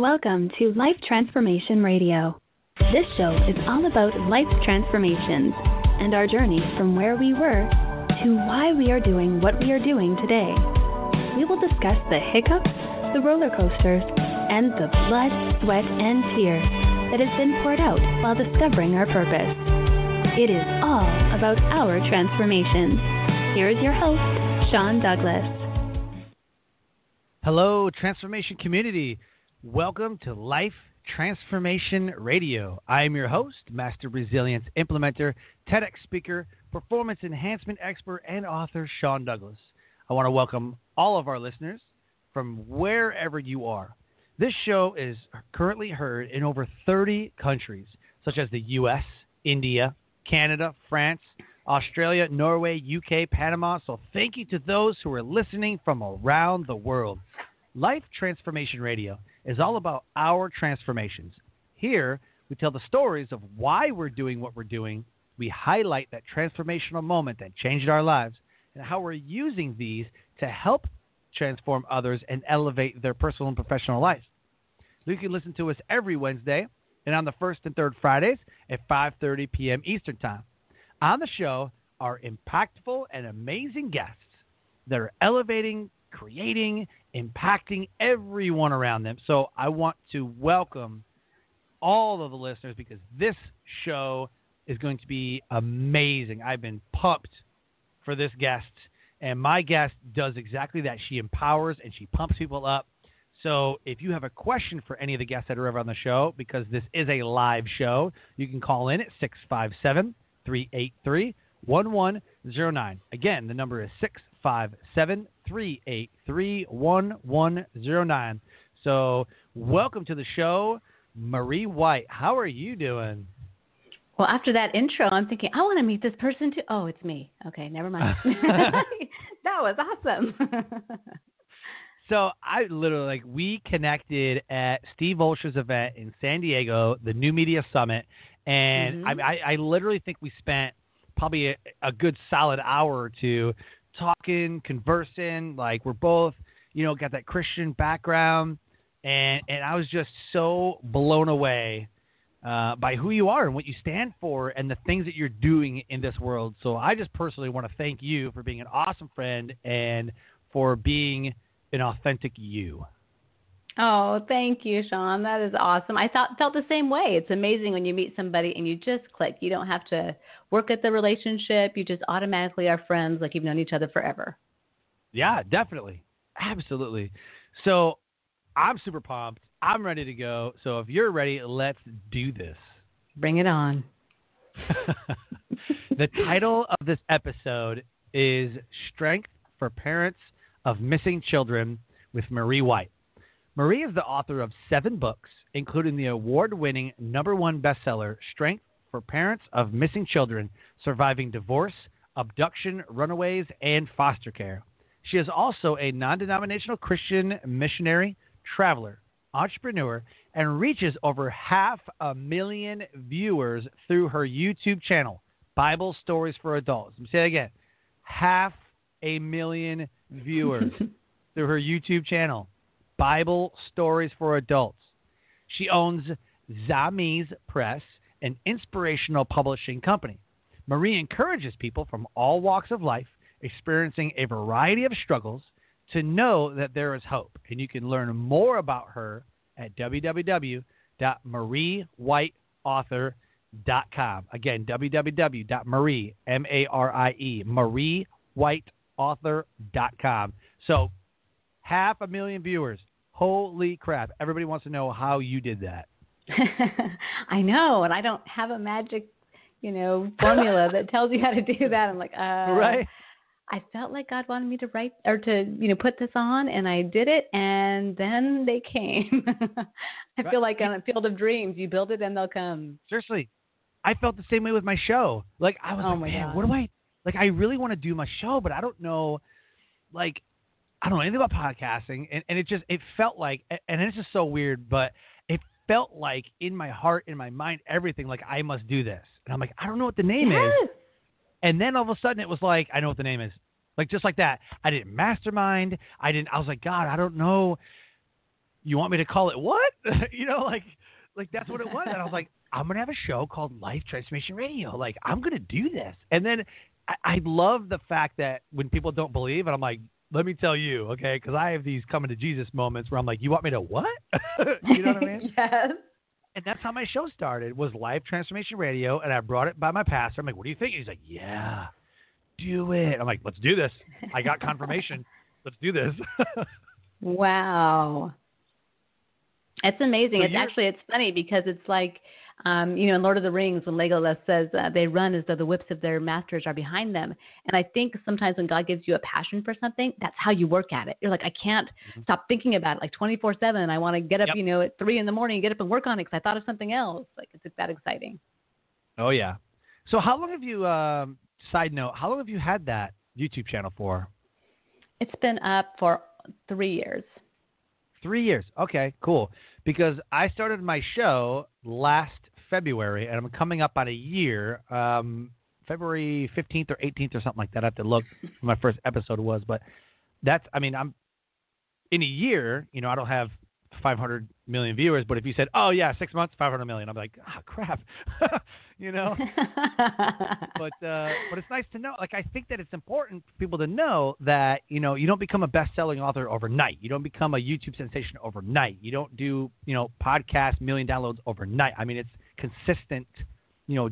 Welcome to Life Transformation Radio. This show is all about life transformations and our journey from where we were to why we are doing what we are doing today. We will discuss the hiccups, the roller coasters, and the blood, sweat, and tears that has been poured out while discovering our purpose. It is all about our transformation. Here is your host, Sean Douglas. Hello, Transformation Community. Welcome to Life Transformation Radio. I am your host, Master Resilience Implementer, TEDx speaker, performance enhancement expert, and author Sean Douglas. I want to welcome all of our listeners from wherever you are. This show is currently heard in over 30 countries, such as the U.S., India, Canada, France, Australia, Norway, UK, Panama. So thank you to those who are listening from around the world. Life Transformation Radio is all about our transformations. Here, we tell the stories of why we're doing what we're doing. We highlight that transformational moment that changed our lives and how we're using these to help transform others and elevate their personal and professional lives. You can listen to us every Wednesday and on the first and third Fridays at 5:30 p.m. Eastern Time. On the show are impactful and amazing guests that are elevating, creating, impacting everyone around them. So I want to welcome all of the listeners because this show is going to be amazing. I've been pumped for this guest, and my guest does exactly that. She empowers and she pumps people up. So if you have a question for any of the guests that are ever on the show, because this is a live show, you can call in at 657-383-1109. Again, the number is 657-383-1109. So welcome to the show, Marie White. How are you doing? Well, after that intro, I'm thinking, I want to meet this person too. Oh, it's me. Okay, never mind. That was awesome. So I literally, we connected at Steve Olsher's event in San Diego, the New Media Summit, and I literally think we spent probably a good solid hour or two talking, conversing. Like, we're both, got that Christian background, and I was just so blown away by who you are and what you stand for and the things that you're doing in this world. So I just personally want to thank you for being an awesome friend and for being an authentic you. Oh, thank you, Sean. That is awesome. I felt the same way. It's amazing when you meet somebody and you just click. You don't have to work at the relationship. You just automatically are friends like you've known each other forever. Yeah, definitely. Absolutely. So I'm super pumped. I'm ready to go. So if you're ready, let's do this. Bring it on. The title of this episode is Strength for Parents of Missing Children with Marie White. Marie is the author of 7 books, including the award-winning #1 bestseller, Strength for Parents of Missing Children, Surviving Divorce, Abduction, Runaways, and Foster Care. She is also a non-denominational Christian missionary, traveler, entrepreneur, and reaches over 500,000 viewers through her YouTube channel, Bible Stories for Adults. Let me say that again. 500,000 viewers through her YouTube channel, Bible Stories for Adults. She owns Zamiz Press, an inspirational publishing company. Marie encourages people from all walks of life, experiencing a variety of struggles, to know that there is hope. And you can learn more about her at www.mariewhiteauthor.com. Again, www.mariewhiteauthor.com. So 500,000 viewers. Holy crap. Everybody wants to know how you did that. I know. And I don't have a magic, formula that tells you how to do that. I'm like, right. I felt like God wanted me to write or to, put this on, and I did it, and then they came. I feel like on a field of dreams, you build it and they'll come. Seriously. I felt the same way with my show. Like, I was man, what do I, I really want to do my show, but I don't know, I don't know anything about podcasting. And it felt like, and this is so weird, but it felt like in my heart, in my mind, everything, like I must do this. And I'm like, I don't know what the name is. And then all of a sudden it was like, I know what the name is. Like, just like that. I didn't mastermind. I was like, God, I don't know. you want me to call it what? Like that's what it was. And I was like, I'm going to have a show called Life Transformation Radio. Like, I'm going to do this. And then I love the fact that when people don't believe, and I'm like, let me tell you, okay, because I have these coming to Jesus moments where I'm like, you want me to what? You know what I mean? Yes. And that's how my show started, was Life Transformation Radio, and I brought it by my pastor. I'm like, what do you think? He's like, yeah, do it. I'm like, let's do this. I got confirmation. Let's do this. Wow. It's amazing. So it's funny because it's like, in Lord of the Rings, when Legolas says they run as though the whips of their masters are behind them. And I think sometimes when God gives you a passion for something, that's how you work at it. You're like, I can't stop thinking about it like 24/7. I want to get up, at 3 a.m, get up and work on it because I thought of something else. Like, it's that exciting. Oh, yeah. So how long have you, side note, how long have you had that YouTube channel for? It's been up for 3 years. 3 years. Okay, cool. Because I started my show last February, and I'm coming up on a year, February 15th or 18th or something like that. I have to look when my first episode was. But I'm in a year, I don't have 500 million viewers. But if you said, oh, yeah, 6 months, 500 million, I'm like, oh, crap. But it's nice to know. Like, I think that it's important for people to know that, you don't become a best-selling author overnight. You don't become a YouTube sensation overnight. You don't do, podcast million downloads overnight. I mean, it's consistent,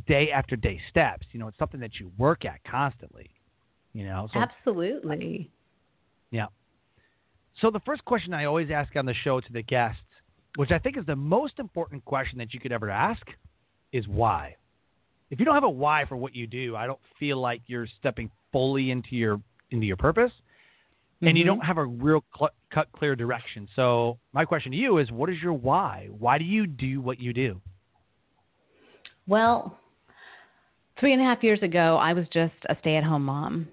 day after day steps. It's something that you work at constantly, So, absolutely. Yeah. So the first question I always ask on the show to the guests, which I think is the most important question that you could ever ask, is why. If you don't have a why for what you do, I don't feel like you're stepping fully into your purpose, and you don't have a real cut, clear direction. So my question to you is, what is your why? Why do you do what you do? Well, 3.5 years ago, I was just a stay-at-home mom,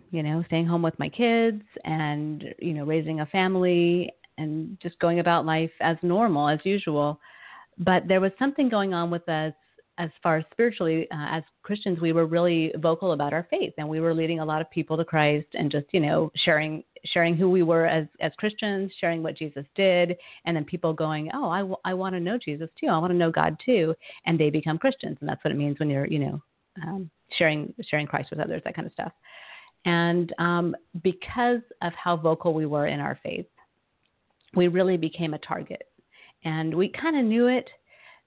staying home with my kids and, raising a family and just going about life as normal, as usual. But there was something going on with us as far as spiritually. As Christians, we were really vocal about our faith, and we were leading a lot of people to Christ and just, sharing who we were as Christians, sharing what Jesus did, and then people going, oh, I want to know Jesus too. I want to know God too. And they become Christians. And that's what it means when you're, sharing Christ with others, that kind of stuff. And because of how vocal we were in our faith, we really became a target. And we kind of knew it,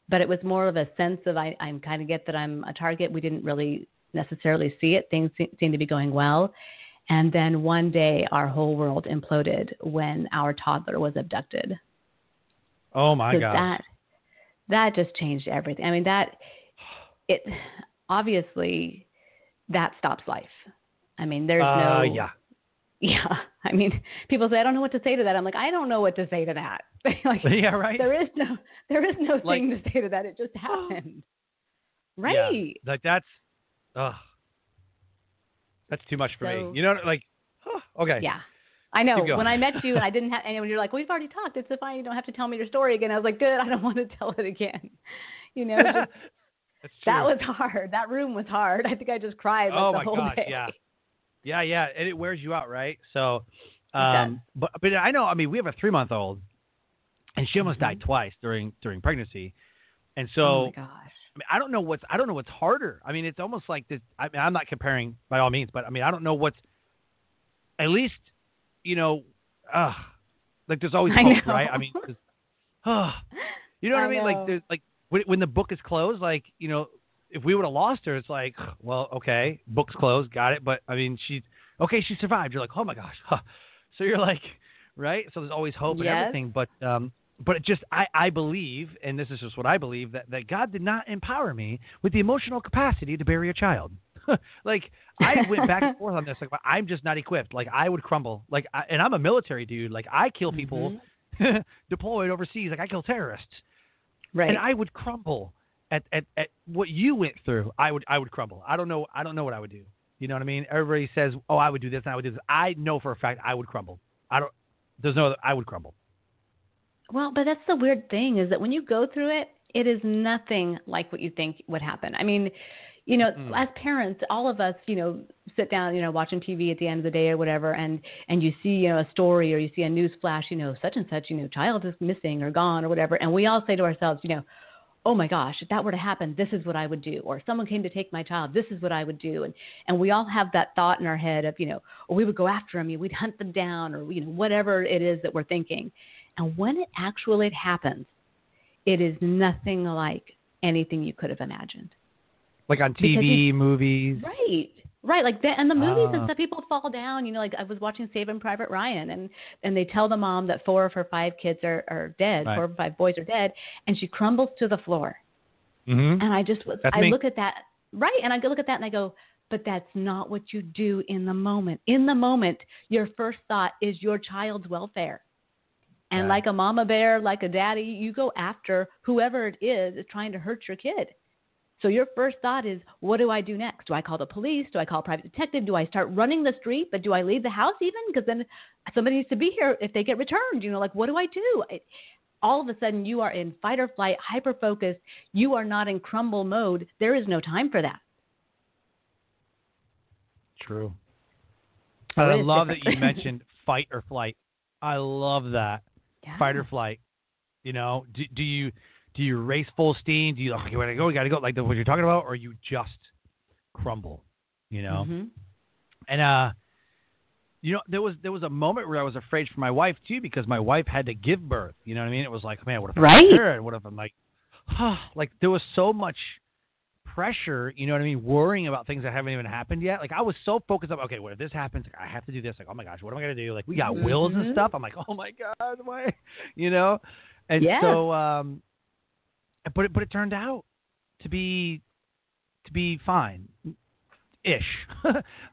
but it was more of a sense of I kind of get that I'm a target. We didn't really necessarily see it. Things seemed to be going well. And then one day our whole world imploded when our toddler was abducted. Oh, my God. That just changed everything. I mean, obviously, that stops life. I mean, there's no... Yeah. I mean, people say, I don't know what to say to that. I'm like, I don't know what to say to that. Like, yeah, right. There is no thing to say to that. It just happened. Right. Yeah. Like, that's too much for me. Okay. Yeah. I know. When I met you and I didn't have, and when you're like, we've already talked. It's fine. You don't have to tell me your story again. I was like, good. I don't want to tell it again. That was hard. That room was hard. I think I just cried the whole day. Yeah, and it wears you out, right? So, but I know. I mean, we have a 3-month-old, and she almost died twice during pregnancy, and so. Oh my gosh. I mean, I don't know what's harder. I mean, it's almost like this. I mean, I'm not comparing by all means, but I mean, I don't know what's. At least, like there's always hope, right? I mean, you know what I mean? Like there's like. When the book is closed, like, if we would have lost her, it's like, well, okay, book's closed, got it. But, I mean, she survived. You're like, oh, my gosh. Huh. So you're like, right? So there's always hope and everything. But it just, I believe, and this is just what I believe, that God did not empower me with the emotional capacity to bury a child. Like, I went back and forth on this. Like, I'm just not equipped. Like, I would crumble. Like, and I'm a military dude. Like, I kill people deployed overseas. Like, I kill terrorists. Right. And I would crumble at what you went through. I would crumble. I don't know what I would do. You know what I mean? Everybody says, "Oh, I would do this and I would do this." I know for a fact I would crumble. I would crumble. Well, but that's the weird thing is that when you go through it, it is nothing like what you think would happen. I mean, As parents, all of us, sit down, watching TV at the end of the day or whatever, and you see, a story or you see a news flash, such and such, child is missing or gone or whatever. And we all say to ourselves, oh my gosh, if that were to happen, this is what I would do. Or if someone came to take my child, this is what I would do. And we all have that thought in our head of, or we would go after them, we'd hunt them down, or, whatever it is that we're thinking. And when it actually happens, it is nothing like anything you could have imagined. Like on TV, movies. Right. Like and the movies and stuff, people fall down. Like I was watching Saving Private Ryan, and they tell the mom that 4 of her 5 kids are dead. Right. 4 of 5 boys are dead, and she crumbles to the floor. Mm-hmm. And I look at that, right? And I look at that and I go, but that's not what you do in the moment. In the moment, your first thought is your child's welfare. And like a mama bear, like a daddy, you go after whoever it is trying to hurt your kid. So your first thought is, what do I do next? Do I call the police? Do I call a private detective? Do I start running the street? But do I leave the house even? Because then somebody needs to be here if they get returned. What do I do? All of a sudden, you are in fight or flight, hyper-focused. You are not in crumble mode. There is no time for that. True. I love that you mentioned fight or flight. I love that. Yeah. Fight or flight. Do you race full steam? Do you we gotta go like what you're talking about, or you just crumble? Mm-hmm. And there was a moment where I was afraid for my wife too, because my wife had to give birth. You know what I mean? It was like, man, what if I'm her? And what if I'm like there was so much pressure. You know what I mean? Worrying about things that haven't even happened yet. Like I was so focused on, okay, what if this happens? Like, I have to do this. Like, oh my gosh, what am I gonna do? Like we got wills and stuff. I'm like, oh my god, why? And so. But it turned out to be fine-ish.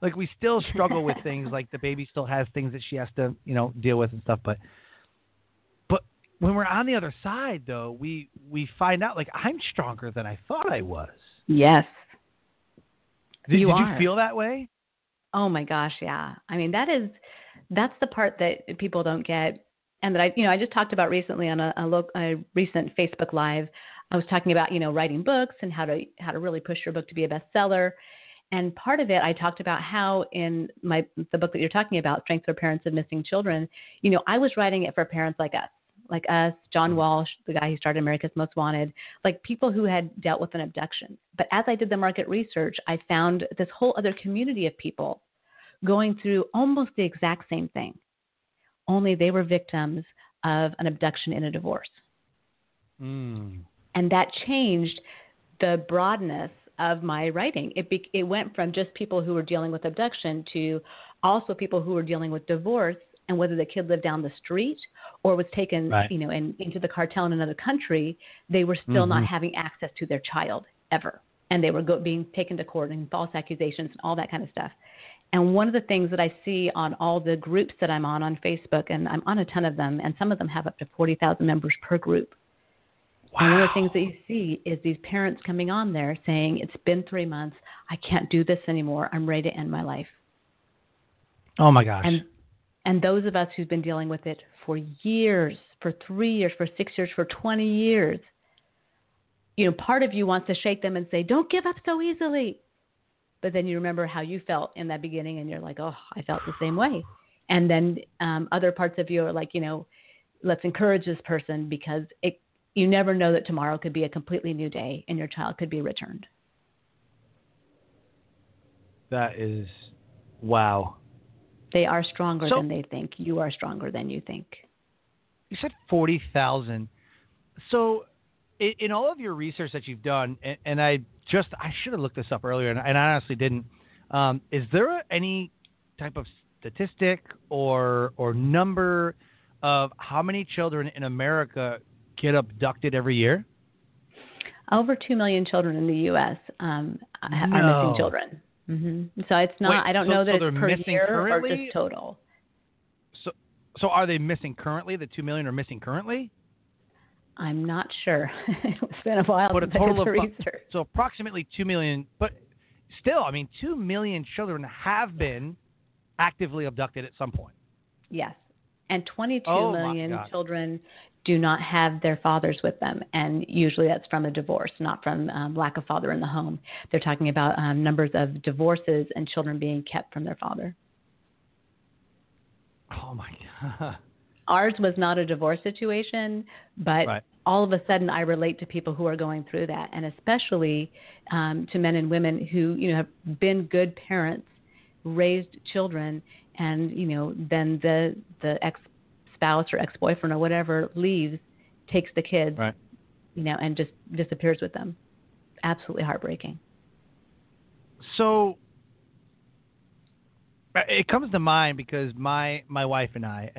Like we still struggle with things. Like the baby still has things that she has to deal with and stuff. But when we're on the other side, though, we find out like I'm stronger than I thought I was. Yes. Did you feel that way? Oh my gosh, yeah. I mean that's the part that people don't get, and that I just talked about recently on a recent Facebook Live. I was talking about, writing books and how to really push your book to be a bestseller. And part of it, I talked about how in the book that you're talking about, Strength for Parents of Missing Children, I was writing it for parents like us, John Walsh, the guy who started America's Most Wanted, like people who had dealt with an abduction. But as I did the market research, I found this whole other community of people going through almost the exact same thing, only they were victims of an abduction in a divorce. And that changed the broadness of my writing. It went from just people who were dealing with abduction to also people who were dealing with divorce, and whether the kid lived down the street or was taken, into the cartel in another country, they were still not having access to their child ever. And they were being taken to court and false accusations and all that kind of stuff. And one of the things that I see on all the groups that I'm on Facebook, and I'm on a ton of them, and some of them have up to 40,000 members per group. Wow. And one of the things that you see is these parents coming on there saying, it's been 3 months. I can't do this anymore. I'm ready to end my life. Oh, my gosh. And those of us who've been dealing with it for years, for 3 years, for 6 years, for 20 years, part of you wants to shake them and say, don't give up so easily. But then you remember how you felt in that beginning, and you're like, oh, I felt the same way. And then other parts of you are like, let's encourage this person, because you never know that tomorrow could be a completely new day and your child could be returned. That is, wow. They are stronger than they think. You are stronger than you think. You said 40,000. So in all of your research that you've done, and I should have looked this up earlier, and I honestly didn't, is there any type of statistic or number of how many children in America get abducted every year? Over 2 million children in the U.S. Are missing children. Mm-hmm. So it's not. I don't know that it's per year currently? Or just total. So are they missing currently? The 2 million are missing currently? I'm not sure. It's been a while since I did the research. So approximately 2 million, but still, 2 million children have been actively abducted at some point. Yes, and 22 million children do not have their fathers with them. And usually that's from a divorce, not from lack of father in the home. They're talking about numbers of divorces and children being kept from their father. Oh, my God. Ours was not a divorce situation, but all of a sudden I relate to people who are going through that, and especially to men and women who, have been good parents, raised children, and, then the ex-spouse or ex-boyfriend or whatever leaves, takes the kids, and just disappears with them. Absolutely heartbreaking. So it comes to mind because my wife and I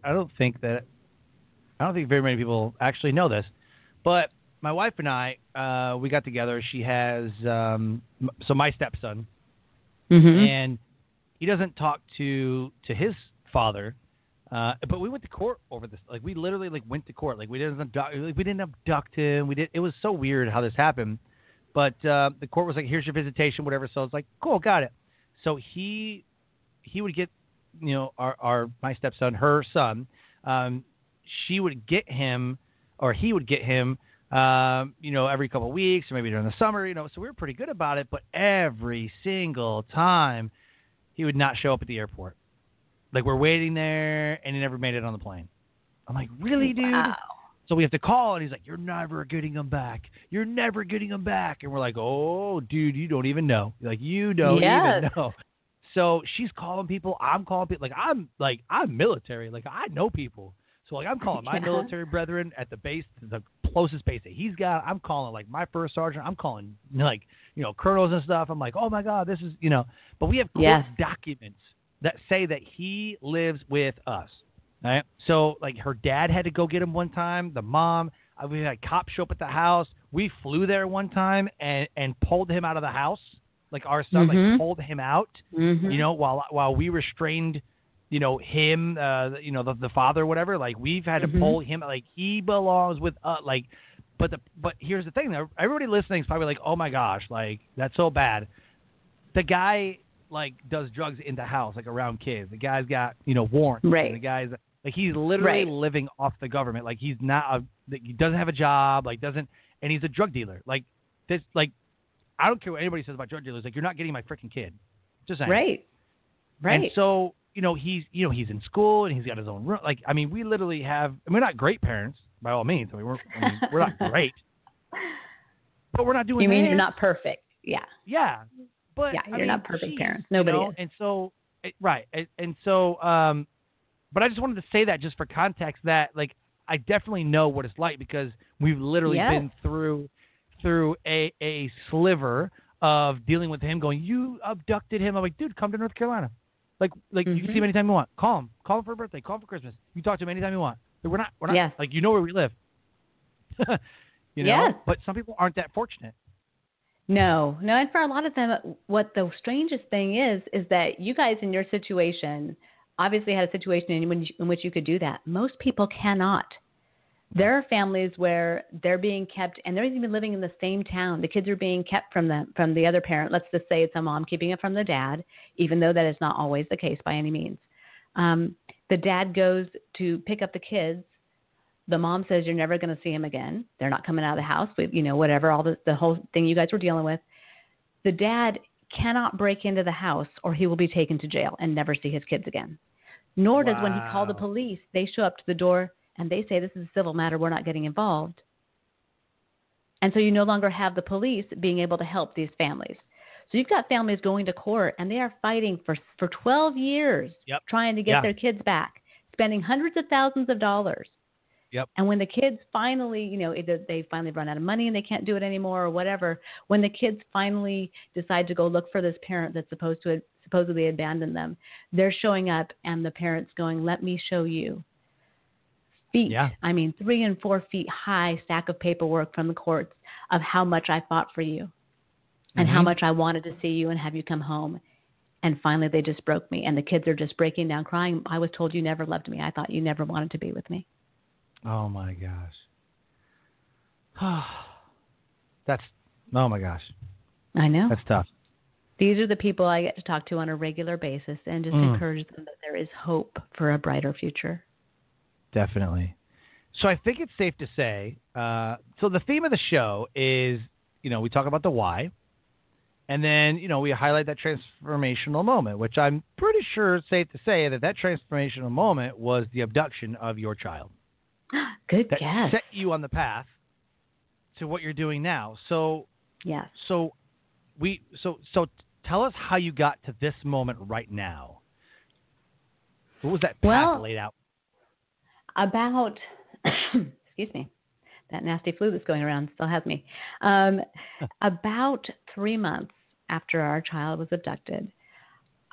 don't think very many people actually know this, but my wife and I, we got together. She has, so my stepson, and he doesn't talk to his father, but we went to court over this. Like, we literally went to court. Like, we didn't abduct him. It was so weird how this happened, but the court was like, here's your visitation, whatever. So it's like, cool, got it. So he would get, my stepson, her son, she would get him, or he would get him, every couple of weeks or maybe during the summer, so we were pretty good about it. But every single time he would not show up at the airport. Like, we're waiting there and he never made it on the plane. I'm like, really, dude? Wow. So we have to call, and he's like, you're never getting him back. You're never getting him back. And we're like, oh, dude, you don't even know. Like, you don't even know. So she's calling people. I'm calling people. Like, I'm military. Like, I know people. So, I'm calling my military brethren at the base, the closest base that he's got. I'm calling, my first sergeant. I'm calling, colonels and stuff. I'm like, oh, my God, this is, But we have court documents that say that he lives with us. Right? So, her dad had to go get him one time. The mom, we had cops show up at the house. We flew there one time and pulled him out of the house. Like, our son, pulled him out, while we restrained, him, the father or whatever. Like, we've had to pull him. Like, he belongs with us. But here's the thing. Everybody listening is probably like, oh, my gosh, that's so bad. The guy, does drugs in the house, around kids. The guy's got, warrants. Right. And the guy's, he's literally living off the government. He's not, he doesn't have a job, and he's a drug dealer. I don't care what anybody says about drug dealers. You're not getting my freaking kid. Just saying. Right. And so, he's in school and he's got his own room. We literally have, we're not great parents by all means. We're not great, but we're not doing. You mean you're not perfect? Yeah. Yeah. But you're not perfect parents. Nobody is. And so, And so, but I just wanted to say that just for context that, I definitely know what it's like because we've literally been through a sliver of dealing with him going, you abducted him. I'm like, dude, come to North Carolina. You can see him anytime you want. Call him for a birthday. Call him for Christmas. You talk to him anytime you want. We're not where we live. But some people aren't that fortunate. No. And for a lot of them, what the strangest thing is that you guys in your situation obviously had a situation in which you could do that. Most people cannot. There are families where they're being kept, and they're even living in the same town. The kids are being kept from the other parent. Let's just say it's a mom keeping it from the dad, even though that is not always the case by any means. The dad goes to pick up the kids. The mom says, you're never going to see him again. They're not coming out of the house, whatever, all the whole thing you guys were dealing with. The dad cannot break into the house or he will be taken to jail and never see his kids again. Nor does when he called the police, they show up to the door and they say, this is a civil matter, we're not getting involved. And so you no longer have the police being able to help these families. So you've got families going to court and they are fighting for 12 years trying to get their kids back, spending hundreds of thousands of dollars. Yep. And when the kids finally, either they finally run out of money and they can't do it anymore or whatever, when the kids finally decide to go look for this parent that's supposedly abandoned them, they're showing up and the parent's going, let me show you. Feet, 3 and 4 feet high stack of paperwork from the courts of how much I fought for you and how much I wanted to see you and have you come home. And finally they just broke me and the kids are just breaking down crying. I was told you never loved me. I thought you never wanted to be with me. Oh my gosh. Oh my gosh. I know. That's tough. These are the people I get to talk to on a regular basis and just encourage them that there is hope for a brighter future. Definitely. So I think it's safe to say, so the theme of the show is, we talk about the why, and then, we highlight that transformational moment, which I'm pretty sure it's safe to say that transformational moment was the abduction of your child. Good that guess. Set you on the path to what you're doing now. So, yes. So tell us how you got to this moment right now. What was that path laid out? About, excuse me, that nasty flu that's going around still has me. About 3 months after our child was abducted,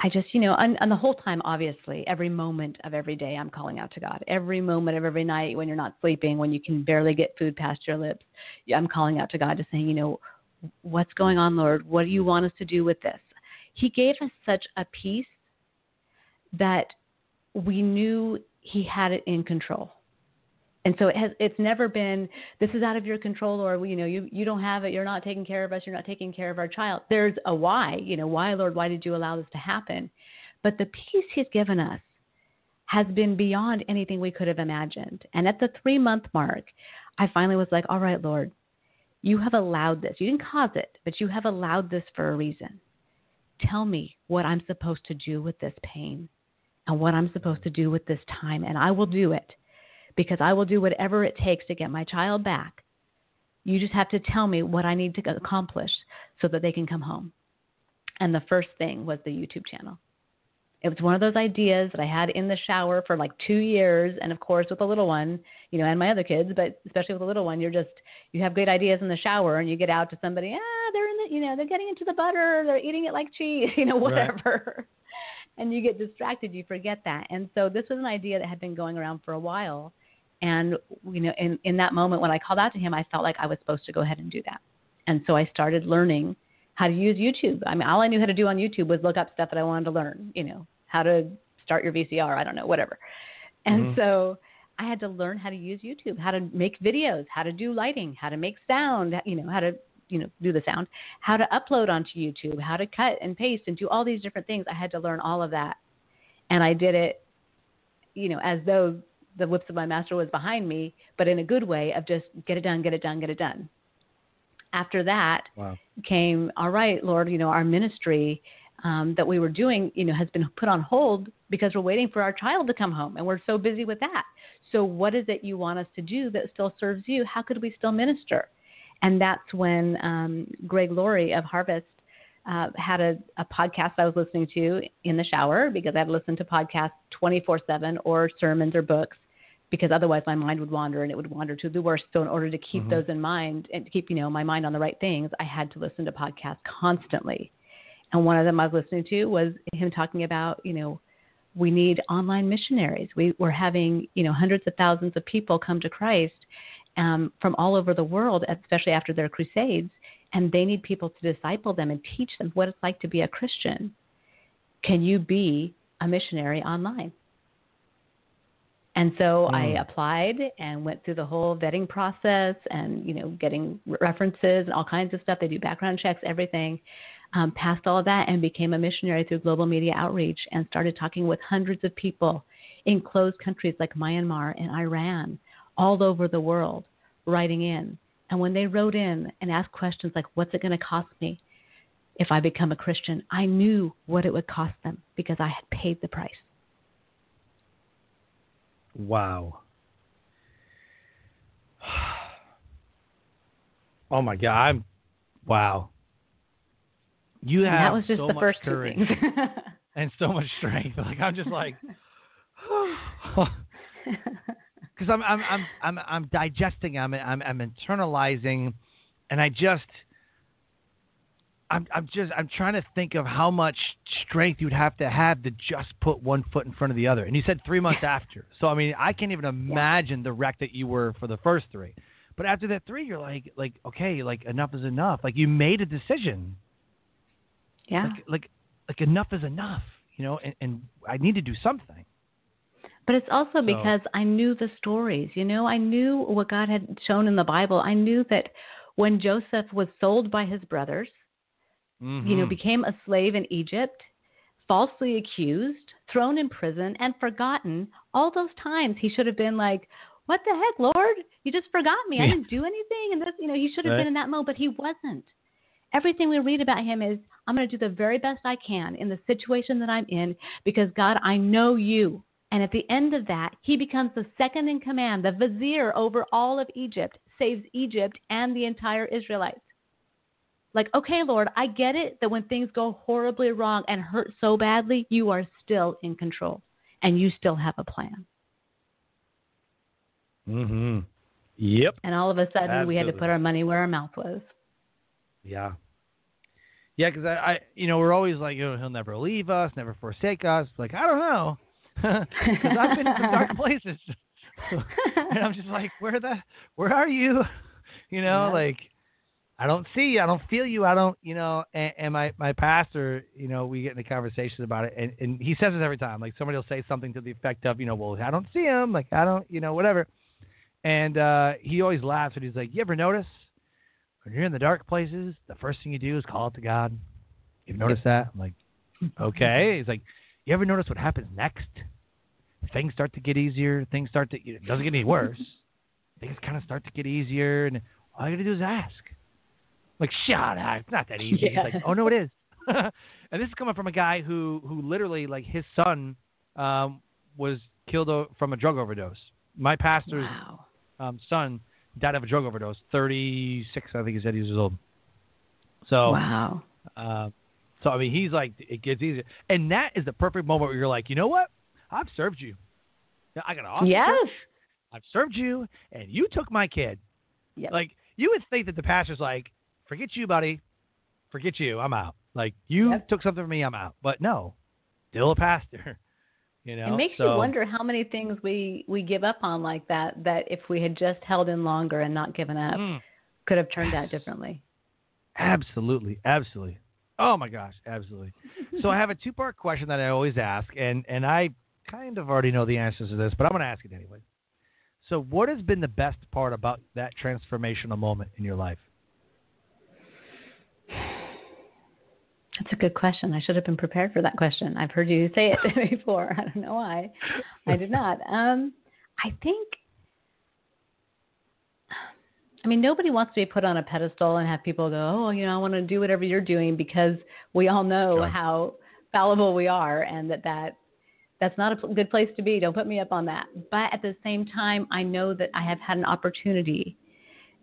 I just, and the whole time, obviously, every moment of every day, I'm calling out to God. Every moment of every night when you're not sleeping, when you can barely get food past your lips, I'm calling out to God to saying, what's going on, Lord? What do you want us to do with this? He gave us such a peace that we knew he had it in control. And so it's never been, this is out of your control, or, you don't have it. You're not taking care of us. You're not taking care of our child. There's a why, why, Lord, why did you allow this to happen? But the peace he's given us has been beyond anything we could have imagined. And at the 3-month mark, I finally was like, all right, Lord, you have allowed this. You didn't cause it, but you have allowed this for a reason. Tell me what I'm supposed to do with this pain and what I'm supposed to do with this time. And I will do it. Because I will do whatever it takes to get my child back. You just have to tell me what I need to accomplish so that they can come home. And the first thing was the YouTube channel. It was one of those ideas that I had in the shower for like 2 years. And of course, with the little one, and my other kids, but especially with the little one, you have great ideas in the shower and you get out to somebody, they're in the, they're getting into the butter, they're eating it like cheese, whatever. Right. And you get distracted, you forget that. And so this was an idea that had been going around for a while. And, in that moment when I called out to him, I felt like I was supposed to go ahead and do that. And so I started learning how to use YouTube. I mean, all I knew how to do on YouTube was look up stuff that I wanted to learn, how to start your VCR, I don't know, whatever. And so I had to learn how to use YouTube, how to make videos, how to do lighting, how to make sound, how to, do the sound, how to upload onto YouTube, how to cut and paste and do all these different things. I had to learn all of that. And I did it, as though the whips of my master was behind me, but in a good way of just get it done, get it done, get it done. After that came, all right, Lord, our ministry that we were doing, has been put on hold because we're waiting for our child to come home and we're so busy with that. So what is it you want us to do that still serves you? How could we still minister? And that's when Greg Laurie of Harvest had a podcast I was listening to in the shower because I had to listen to podcasts 24/7 or sermons or books because otherwise my mind would wander and it would wander to the worst. So in order to keep those in mind and to keep, my mind on the right things, I had to listen to podcasts constantly. And one of them I was listening to was him talking about, we need online missionaries. We're having, hundreds of thousands of people come to Christ from all over the world, especially after their crusades. And they need people to disciple them and teach them what it's like to be a Christian. Can you be a missionary online? And so I applied and went through the whole vetting process and, getting references and all kinds of stuff. They do background checks, everything. Passed all of that and became a missionary through global media outreach and started talking with hundreds of people in closed countries like Myanmar and Iran, all over the world, writing in. And when they wrote in and asked questions like, what's it going to cost me if I become a Christian? I knew what it would cost them because I had paid the price. Wow. Oh, my God. Wow. You have that was just so the much first courage two things. and so much strength. Like, I'm just like, because I'm digesting, I'm internalizing, and I'm trying to think of how much strength you'd have to just put one foot in front of the other. And you said 3 months after. So, I mean, I can't even imagine the wreck that you were for the first 3. But after that 3, you're like, okay, like enough is enough. Like you made a decision. Yeah. Like enough is enough, and I need to do something. But it's also because I knew the stories, I knew what God had shown in the Bible. I knew that when Joseph was sold by his brothers, became a slave in Egypt, falsely accused, thrown in prison, and forgotten, all those times he should have been like, what the heck, Lord? You just forgot me. I didn't do anything. And this, he should have been in that mode, but he wasn't. Everything we read about him is, I'm going to do the very best I can in the situation that I'm in because, God, I know you. And at the end of that, he becomes the second in command, the vizier over all of Egypt, saves Egypt and the entire Israelites. Like, okay, Lord, I get it that when things go horribly wrong and hurt so badly, you are still in control and you still have a plan. Mm-hmm. Yep. And all of a sudden, Absolutely. we had to put our money where our mouth was. Yeah. Yeah, because I we're always like, he'll never leave us, never forsake us. Like, I don't know. Because I've been in some dark places. And I'm just like, where are you? Like, I don't see you. I don't feel you. I don't, and my pastor, we get into conversations about it. And he says this every time. Like, somebody will say something to the effect of, well, I don't see him. Like, I don't, whatever. And he always laughs and he's like, you ever notice when you're in the dark places, the first thing you do is call out to God? You've noticed that? I'm like, okay. He's like, you ever notice what happens next? Things start to get easier. Things start to, it doesn't get any worse. Things kind of start to get easier. And all you got to do is ask. Like, shut up. It's not that easy. Yeah. He's like, oh, no, it is. And this is coming from a guy who literally, like, his son was killed from a drug overdose. My pastor's son died of a drug overdose, 36, I think he said he was years old. So, wow. So, I mean, he's like, it gets easier. And that is the perfect moment where you're like, you know what? I've served you. I got an awesome Yes. church. I've served you, and you took my kid. Yep. Like, you would think that the pastor's like, forget you, buddy. Forget you. I'm out. Like, you took something from me. I'm out. But no, still a pastor. It makes you wonder how many things we give up on like that if we had just held in longer and not given up, could have turned out differently. Absolutely. Absolutely. Oh, my gosh. Absolutely. So I have a two-part question that I always ask, and I kind of already know the answers to this, but I'm going to ask it anyway. So what has been the best part about that transformational moment in your life? That's a good question. I should have been prepared for that question. I've heard you say it before. I don't know why. I did not. I think, nobody wants to be put on a pedestal and have people go, oh, I want to do whatever you're doing, because we all know how fallible we are, and that's not a good place to be. Don't put me up on that. But at the same time, I know that I have had an opportunity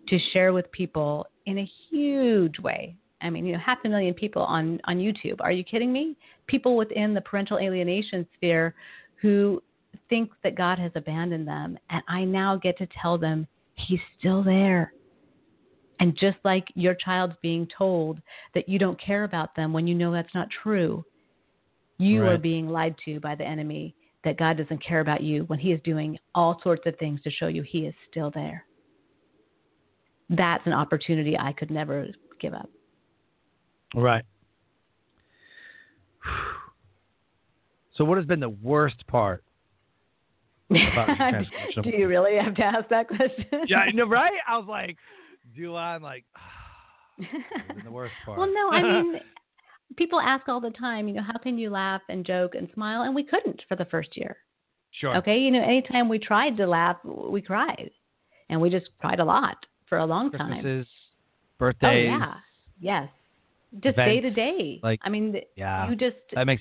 to share with people in a huge way. 500,000 people on YouTube. Are you kidding me? People within the parental alienation sphere who think that God has abandoned them. And I now get to tell them he's still there. And just like your child's being told that you don't care about them when you know that's not true, you are being lied to by the enemy that God doesn't care about you when he is doing all sorts of things to show you he is still there. That's an opportunity I could never give up. Right. So what has been the worst part about your transformation? Do you really have to ask that question? Yeah, I know, right? I was like, I'm like, the worst part. Well, no, people ask all the time, how can you laugh and joke and smile? And we couldn't for the first year. Sure. Okay, anytime we tried to laugh, we cried. And we just cried a lot for a long time. Christmases, birthdays. Oh, yeah. Yes. Just events, day to day.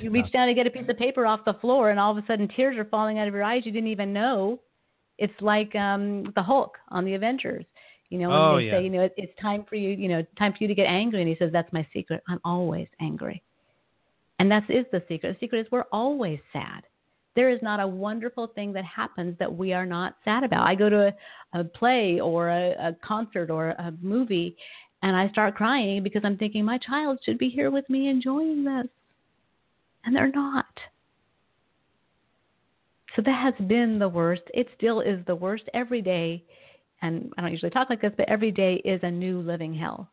You reach down to get a piece of paper off the floor, and all of a sudden tears are falling out of your eyes. You didn't even know. It's like the Hulk on the Avengers. When they say, it's time for you, time for you to get angry. And he says, that's my secret. I'm always angry. And that is the secret. The secret is we're always sad. There is not a wonderful thing that happens that we are not sad about. I go to a play or a concert or a movie, and I start crying because I'm thinking my child should be here with me enjoying this. And they're not. So that has been the worst. It still is the worst every day. And I don't usually talk like this, but every day is a new living hell.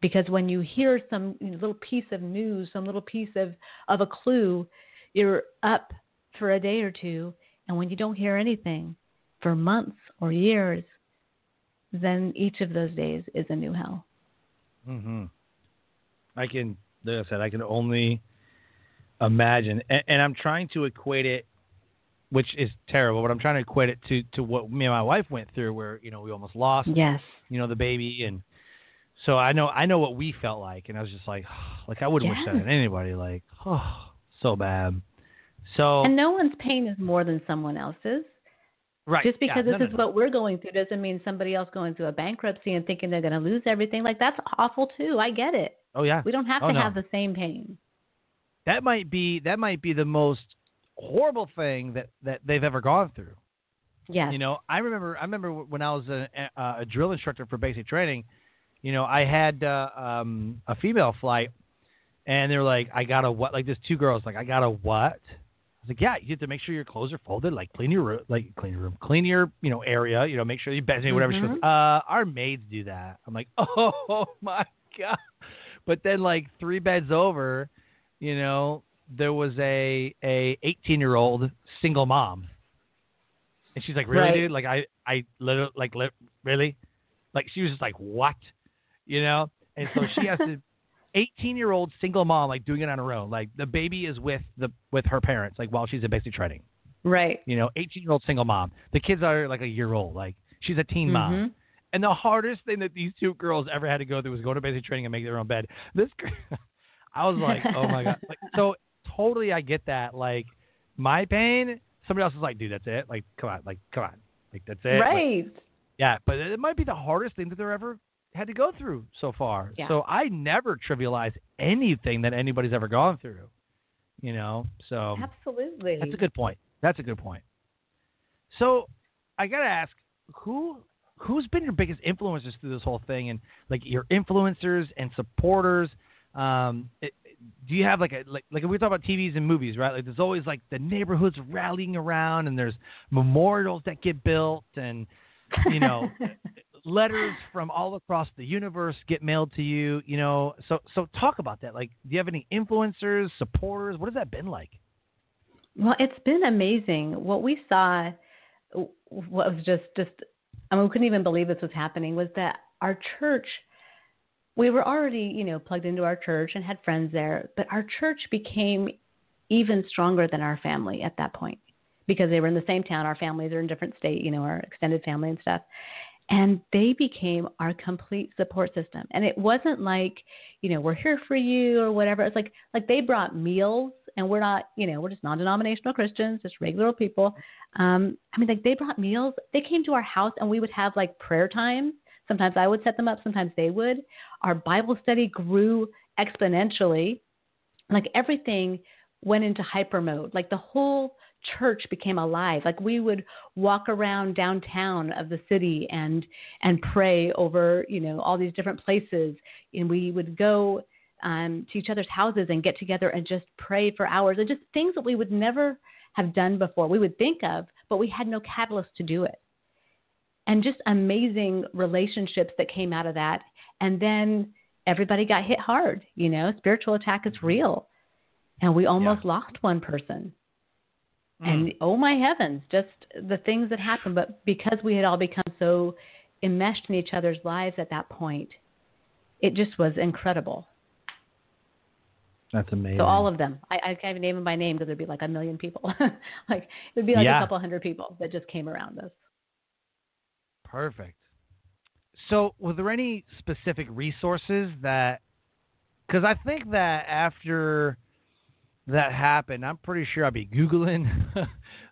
Because when you hear some little piece of news, some little piece of a clue, you're up for a day or two. And when you don't hear anything for months or years, then each of those days is a new hell. Mm-hmm. Like I said, I can only imagine. And I'm trying to equate it which is terrible, but I'm trying to equate it to what me and my wife went through, where we almost lost, Yes. the baby, and so I know what we felt like, and I was just like I wouldn't wish that on anybody, like so bad. So and no one's pain is more than someone else's. Right. Just because this is what we're going through doesn't mean somebody else going through a bankruptcy and thinking they're going to lose everything. Like, that's awful too. I get it. Oh yeah. We don't have to have the same pain. That might be the most horrible thing that they've ever gone through. Yes. I remember when I was a drill instructor for basic training. I had a female flight, and they were like, "I got a what?" Like, there's two girls. Like, "I got a what?" I was like, "Yeah, you have to make sure your clothes are folded. Like, clean your room, clean your area. Make sure you bed, whatever." She goes, "Our maids do that." I'm like, "Oh my god!" But then, like 3 beds over, there was a 18-year-old single mom, and she's like, "Really, dude? Like, I literally really?" Like, she was just like, "What?" And so she has to. 18-year-old single mom, like, doing it on her own. Like, the baby is with her parents, like, while she's in basic training. Right. 18-year-old single mom. The kids are like a year old. Like, she's a teen mom. And the hardest thing that these two girls ever had to go through was go to basic training and make their own bed. I was like, oh my god. Like, so totally, I get that. Like, my pain. Somebody else is like, dude, that's it. Like, come on. Like, that's it. Right. Like, yeah, but it might be the hardest thing that they're ever had to go through so far. Yeah. So I never trivialize anything that anybody's ever gone through, so absolutely. That's a good point. So I got to ask, who's been your biggest influencers through this whole thing, and like your influencers and supporters? Do you have like we talk about TVs and movies, right? Like, there's always like the neighborhoods rallying around, and there's memorials that get built, and letters from all across the universe get mailed to you, So talk about that. Like, do you have any influencers, supporters? What has that been like? Well, it's been amazing. What we saw, what was just we couldn't even believe this was happening, was that our church, we were already, plugged into our church and had friends there, but our church became even stronger than our family at that point, because they were in the same town. Our families are in different state, our extended family and stuff. And they became our complete support system. And it wasn't like, we're here for you or whatever. It's like they brought meals, and we're not, we're just non-denominational Christians, just regular people. Like, they brought meals. They came to our house, and we would have like prayer time. Sometimes I would set them up. Sometimes they would. Our Bible study grew exponentially. Like, everything went into hyper mode. Like, the whole church became alive. Like, we would walk around downtown of the city and pray over, all these different places. And we would go to each other's houses and get together and just pray for hours, and just things that we would never have done before. We would think of, but we had no catalyst to do it. And just amazing relationships that came out of that. And then everybody got hit hard. Spiritual attack is real. And we almost lost one person. And oh my heavens, just the things that happened. But because we had all become so enmeshed in each other's lives at that point, it just was incredible. That's amazing. So all of them, I can't even name them by name, because there'd be like a million people. Like, it would be like a couple hundred people that just came around us. Perfect. So were there any specific resources that, because I think that after that happened, I'm pretty sure I'd be Googling,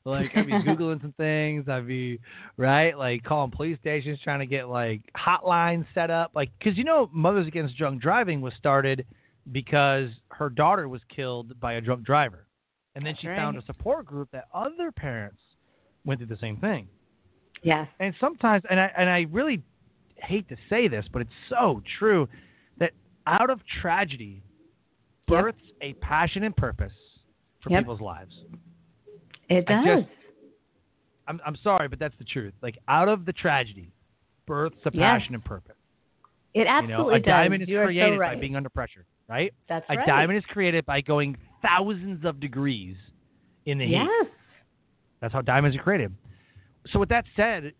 I'd be Googling some things. I'd be, right, like calling police stations, trying to get like hotlines set up. Like, because, Mothers Against Drunk Driving was started because her daughter was killed by a drunk driver. And then she found a support group that other parents went through the same thing. Yes. And sometimes, and I really hate to say this, but it's so true, that out of tragedy births a passion and purpose for people's lives. It does. I'm sorry, but that's the truth. Like, out of the tragedy births a passion and purpose. It absolutely does. A diamond is created by being under pressure, right? That's right. A diamond is created by going thousands of degrees in the heat. Yes. That's how diamonds are created. So with that said,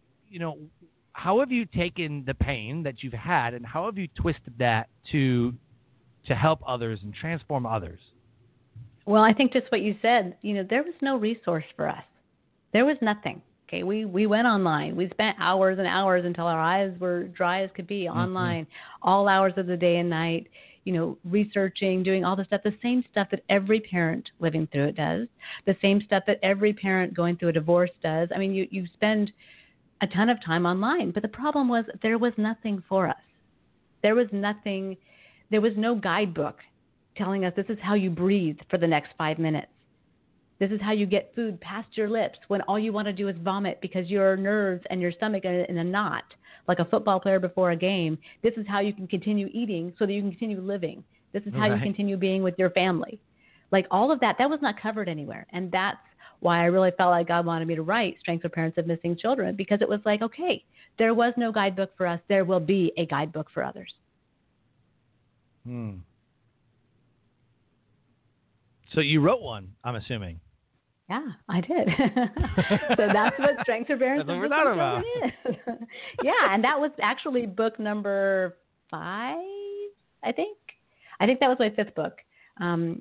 how have you taken the pain that you've had, and how have you twisted that to help others and transform others? Well, I think just what you said, there was no resource for us. There was nothing. Okay, we went online. We spent hours and hours until our eyes were dry as could be online, all hours of the day and night, researching, doing all the stuff, the same stuff that every parent living through it does, the same stuff that every parent going through a divorce does. I mean, you spend a ton of time online, but the problem was there was nothing for us. There was nothing, there was no guidebook telling us this is how you breathe for the next 5 minutes. This is how you get food past your lips when all you want to do is vomit because your nerves and your stomach are in a knot, like a football player before a game. This is how you can continue eating so that you can continue living. This is how you continue being with your family. Like all of that was not covered anywhere. And that's why I really felt like God wanted me to write Strength for Parents of Missing Children, because it was like, okay, there was no guidebook for us. There will be a guidebook for others. So you wrote one, I'm assuming. Yeah, I did. So that's what Strength for Parents of Missing Children is. Yeah, and that was actually book number 5, I think. I think that was my 5th book.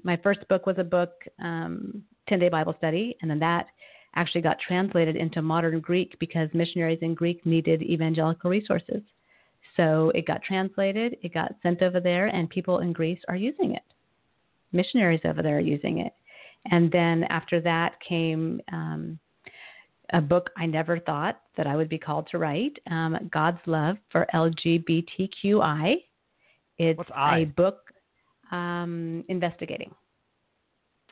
My first book was a book, 10-Day Bible Study, and then that actually got translated into modern Greek because missionaries in Greek needed evangelical resources. So it got translated, it got sent over there, and people in Greece are using it. Missionaries over there are using it. And then after that came a book I never thought that I would be called to write, God's Love for LGBTQI. It's a book investigating.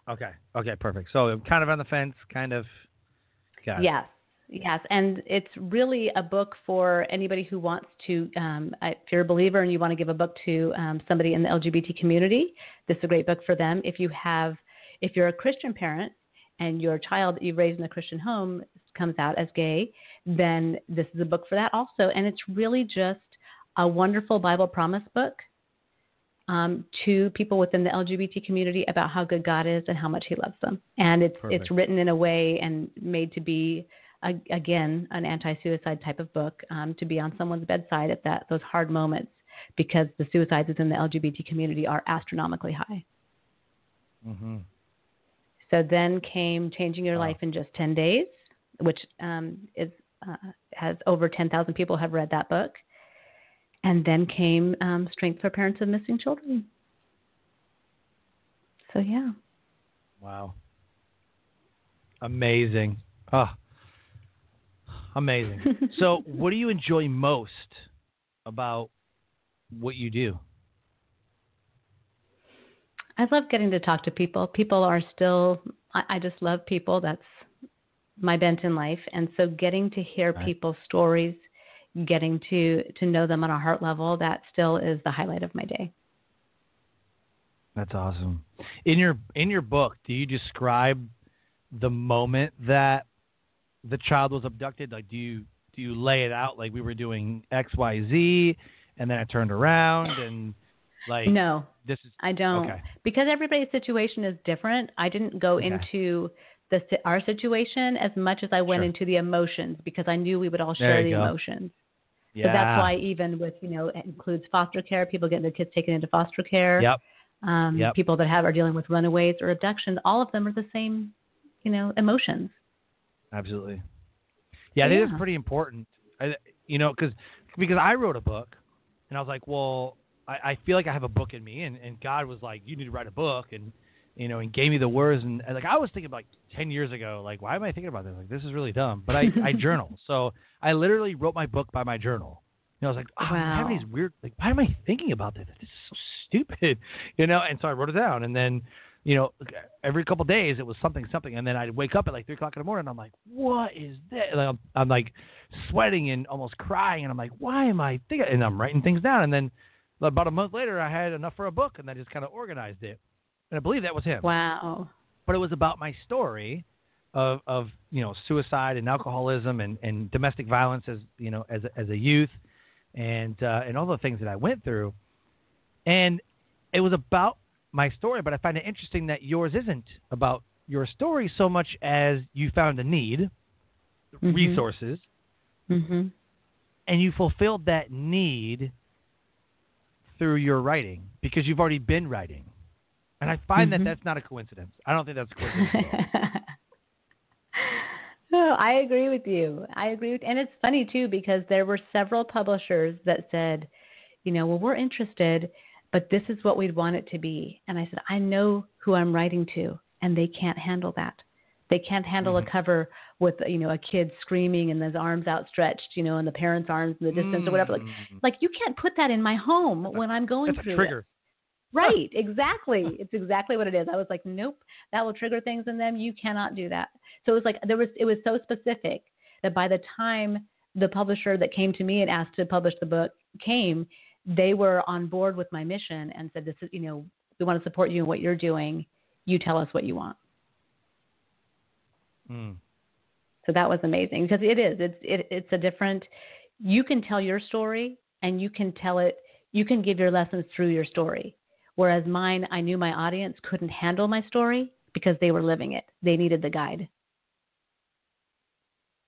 Okay, perfect. So kind of on the fence, kind of. Got it. Yes. And it's really a book for anybody who wants to, if you're a believer and you want to give a book to somebody in the LGBT community, this is a great book for them. If you're a Christian parent and your child that you've raised in a Christian home comes out as gay, then this is a book for that also. And it's really just a wonderful Bible promise book to people within the LGBT community about how good God is and how much he loves them. And it's written in a way and made to be, again, an anti-suicide type of book, to be on someone's bedside at those hard moments, because the suicides within the LGBT community are astronomically high. Mm-hmm. So then came Changing Your Life in Just 10 Days, which has over 10,000 people have read that book. And then came Strength for Parents of Missing Children. So, yeah. Wow. Amazing. Oh, amazing. So what do you enjoy most about what you do? I love getting to talk to people. People are still, I just love people. That's my bent in life. And so getting to hear people's stories, getting to know them on a heart level, that still is the highlight of my day. That's awesome. In your book, do you describe the moment that the child was abducted? Like, do you lay it out like we were doing X, Y, Z, and then I turned around and like? No, I don't. Okay. Because everybody's situation is different. I didn't go into our situation as much as I went into the emotions, because I knew we would all share the emotions. Yeah. So that's why even with, it includes foster care, people getting their kids taken into foster care. Yep. People that are dealing with runaways or abduction, all of them are the same, emotions. Absolutely. Yeah, I think that's pretty important. Because I wrote a book and I was like, well, I feel like I have a book in me, and God was like, you need to write a book, and and gave me the words, and like I was thinking like 10 years ago, like, why am I thinking about this? Like, this is really dumb. But I journal, so I literally wrote my book by my journal. I was like, I have these weird, like, why am I thinking about this? This is so stupid, And so I wrote it down, and then, every couple of days it was something, and then I'd wake up at like 3 o'clock in the morning, and I'm like, what is that? Like, I'm like sweating and almost crying, and I'm like, why am I thinking? And I'm writing things down, and then about a month later, I had enough for a book, and I just kind of organized it. And I believe that was him. Wow. But it was about my story of suicide and alcoholism and domestic violence as a youth, and all the things that I went through. And it was about my story, but I find it interesting that yours isn't about your story so much as you found a need, resources, and you fulfilled that need through your writing, because you've already been writing. And I find that that's not a coincidence. I don't think that's a coincidence. Oh, I agree with you. And it's funny too because there were several publishers that said, well, we're interested, but this is what we'd want it to be. And I said, I know who I'm writing to, and they can't handle that. They can't handle a cover with, a kid screaming and his arms outstretched, and the parents' arms in the distance or whatever. Like you can't put that in my home when I'm going through a trigger. it. Right, exactly. It's exactly what it is. I was like, nope, that will trigger things in them. You cannot do that. So it was like it was so specific that by the time the publisher that came to me and asked to publish the book came, they were on board with my mission and said, this is, we want to support you in what you're doing. You tell us what you want. So that was amazing because it's a different, you can tell your story and you can tell it, you can give your lessons through your story. Whereas mine, I knew my audience couldn't handle my story because they were living it. They needed the guide.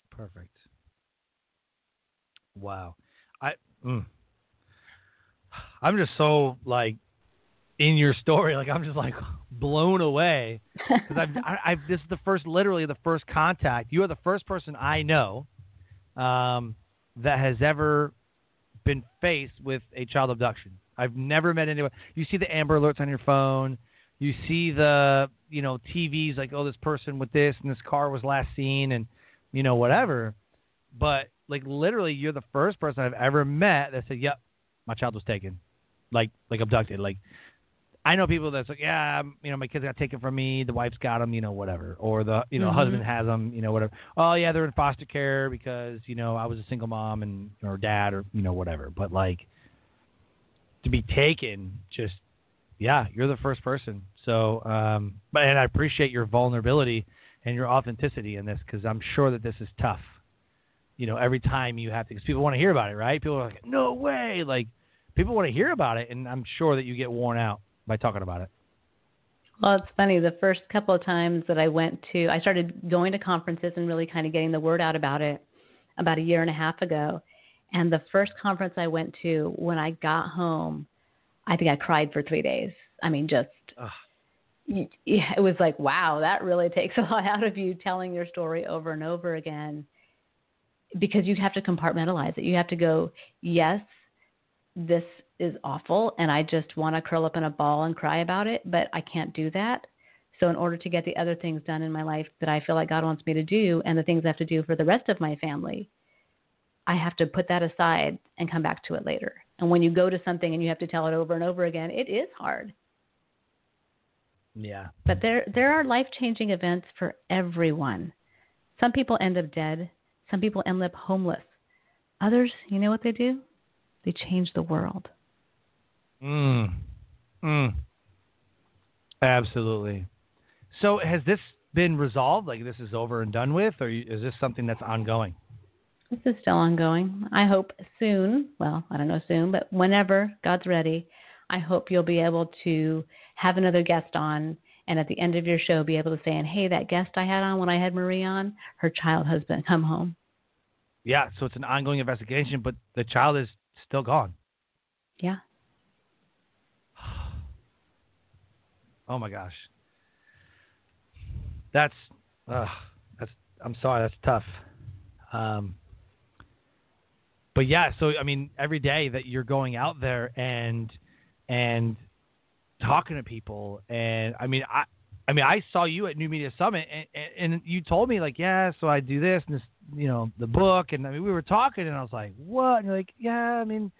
Perfect. Wow. I'm just so like in your story, like I'm just like blown away because this is literally the first contact. You are the first person I know that has ever been faced with a child abduction. I've never met anyone. You see the Amber Alerts on your phone. You see the, TVs like, oh, this person with this and this car was last seen and, whatever. But like literally you're the first person I've ever met that said, yep, my child was taken, like abducted. Like I know people that's like, yeah, my kids got taken from me. The wife's got them, whatever. Or the, husband has them, whatever. Oh yeah, they're in foster care because, I was a single mom and or dad or, whatever. But like to be taken, just, yeah, you're the first person. So, and I appreciate your vulnerability and your authenticity in this because I'm sure that this is tough. Every time you have to, because people want to hear about it, right? People are like, no way. Like people want to hear about it. And I'm sure that you get worn out by talking about it. Well, it's funny. The first couple of times that I started going to conferences and really kind of getting the word out about it about a year and a half ago. And the first conference I went to, when I got home, I think I cried for 3 days. I mean, it was like, wow, that really takes a lot out of you telling your story over and over again because you have to compartmentalize it. You have to go, yes, this is awful, and I just want to curl up in a ball and cry about it, but I can't do that. So in order to get the other things done in my life that I feel like God wants me to do and the things I have to do for the rest of my family, I have to put that aside and come back to it later. And when you go to something and you have to tell it over and over again, it is hard. Yeah. But there are life-changing events for everyone. Some people end up dead. Some people end up homeless. Others, you know what they do? They change the world. Absolutely. So has this been resolved? Like this is over and done with? Or is this something that's ongoing? This is still ongoing. I hope soon, well, I don't know soon, but whenever God's ready, I hope you'll be able to have another guest on and at the end of your show be able to say, and hey, that guest I had on when I had Marie on, her child has come home. Yeah, so it's an ongoing investigation, but the child is still gone. Yeah. Oh my gosh. I'm sorry, that's tough. But yeah, so I mean, every day that you're going out there and talking to people, and I saw you at New Media Summit, and you told me like, yeah, so I do this and this, the book, and I mean, we were talking, and I was like, what? And you're like, yeah, I mean,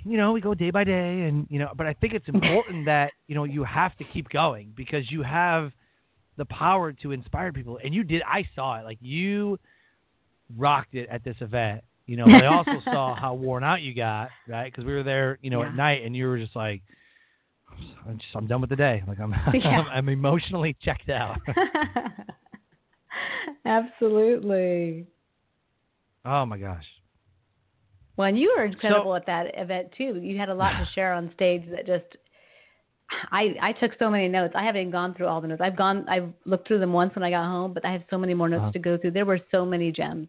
we go day by day, and but I think it's important that you have to keep going because you have the power to inspire people, and you did. I saw it, like you rocked it at this event. But I also saw how worn out you got, right? Because we were there, at night, and you were just like, I'm done with the day. Like I'm emotionally checked out. Absolutely. Oh my gosh. Well, and you were incredible at that event too. You had a lot to share on stage that just. I took so many notes. I haven't even gone through all the notes. I've looked through them once when I got home, but I have so many more notes to go through. There were so many gems.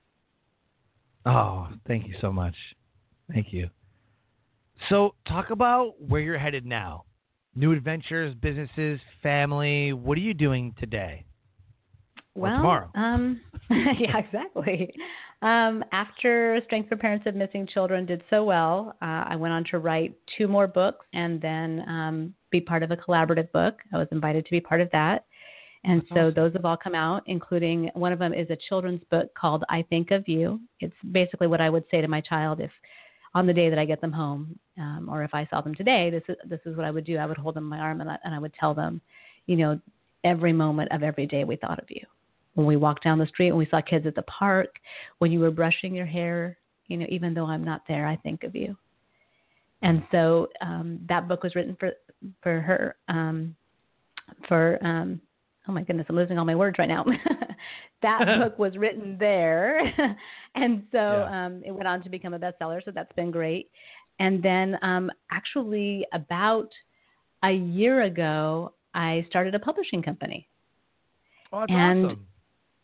Oh, thank you so much. Thank you. So talk about where you're headed now. New adventures, businesses, family. What are you doing today? Well, tomorrow. yeah, exactly. After Strength for Parents of Missing Children did so well, I went on to write 2 more books and then be part of a collaborative book. I was invited to be part of that. And so awesome. those have all come out, including one of them is a children's book called I Think of You. It's basically what I would say to my child if on the day that I get them home, or if I saw them today, this is what I would do. I would hold them in my arm and I would tell them, every moment of every day we thought of you. When we walked down the street, when we saw kids at the park, when you were brushing your hair, even though I'm not there, I think of you. And so that book was written for her, oh my goodness, I'm losing all my words right now. That book was written there. And so it went on to become a bestseller. So that's been great. And then actually about a year ago, I started a publishing company. Oh, that's awesome.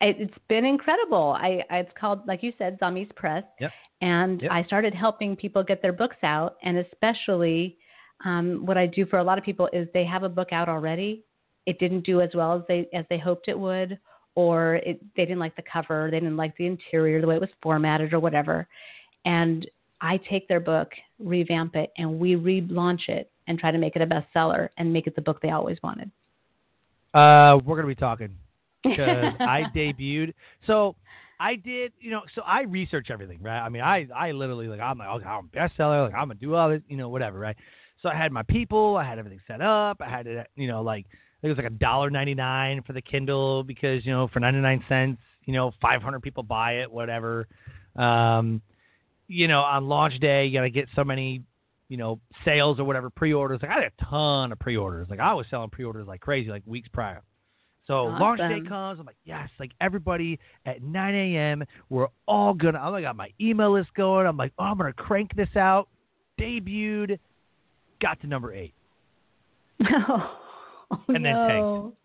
It's been incredible. It's called, like you said, Zamiz Press. Yep. And I started helping people get their books out. And especially what I do for a lot of people is they have a book out already. It didn't do as well as they hoped it would, or they didn't like the cover, they didn't like the interior, the way it was formatted or whatever. And I take their book, revamp it, and we relaunch it and try to make it a bestseller and make it the book they always wanted. We're going to be talking because I debuted. So I did, so I research everything, right? I mean, I literally, I'm like, okay, I'm a bestseller, like, I'm going to do all this, whatever, right? So I had my people, I had everything set up, I had it, it was like $1.99 for the Kindle because, for 99 cents, 500 people buy it, whatever. On launch day, you got to get so many, sales or whatever, pre-orders. Like I had a ton of pre-orders. Like I was selling pre-orders like crazy, like weeks prior. So awesome. Launch day comes. I'm like, yes, like everybody at 9 a.m. We're all going to, I got my email list going. I'm like, oh, I'm going to crank this out. Debuted, got to number 8. And then tanked.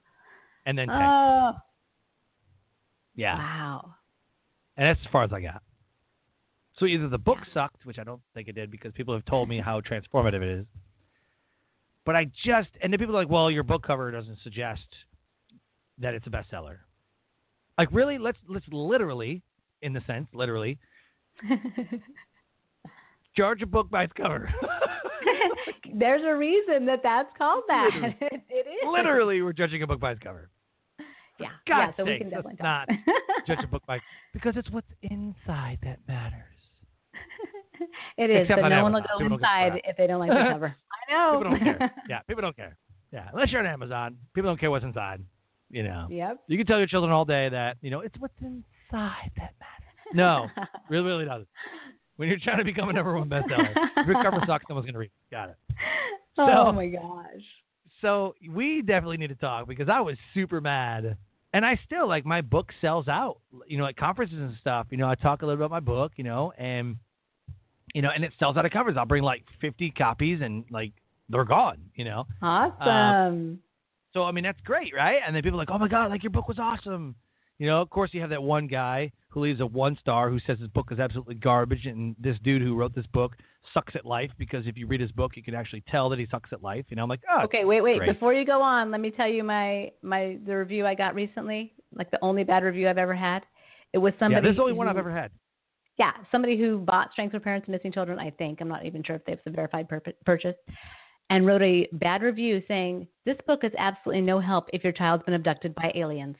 And then tanked. Yeah. Wow. And that's as far as I got. So either the book sucked, which I don't think it did because people have told me how transformative it is. But and then people are like, well, your book cover doesn't suggest that it's a bestseller. Like, really? Let's literally, in the sense, literally, judge a book by its cover. There's a reason that's called that. It is. Literally, we're judging a book by its cover. Yeah. So we can definitely not judge a book by, because it's what's inside that matters. It is, except but no one will Amazon. go People inside if they don't like the cover. I know. People don't care. Yeah, people don't care. Yeah, unless you're on Amazon, people don't care what's inside. Yep. You can tell your children all day that it's what's inside that matters. No, really, really doesn't. When you're trying to become a number 1 bestseller, if your cover sucks, someone's gonna read it. Got it. Oh my gosh. So we definitely need to talk because I was super mad. And I still, like, my book sells out, at conferences and stuff. I talk a little about my book, and it sells out of covers. I'll bring, like, 50 copies and, like, they're gone, Awesome. So, I mean, that's great, right? And then people are like, oh, my God, like, your book was awesome. Of course, you have that one guy who leaves a 1-star who says his book is absolutely garbage, and this dude who wrote this book sucks at life because if you read his book, you can actually tell that he sucks at life. I'm like, oh, okay, wait. Great. Before you go on, let me tell you the review I got recently, like the only bad review I've ever had. It was somebody. Yeah, this is the only one I've ever had. Yeah, somebody who bought Strength for Parents of Missing Children, I think. I'm not even sure if they have the verified purchase, and wrote a bad review saying, this book is absolutely no help if your child's been abducted by aliens.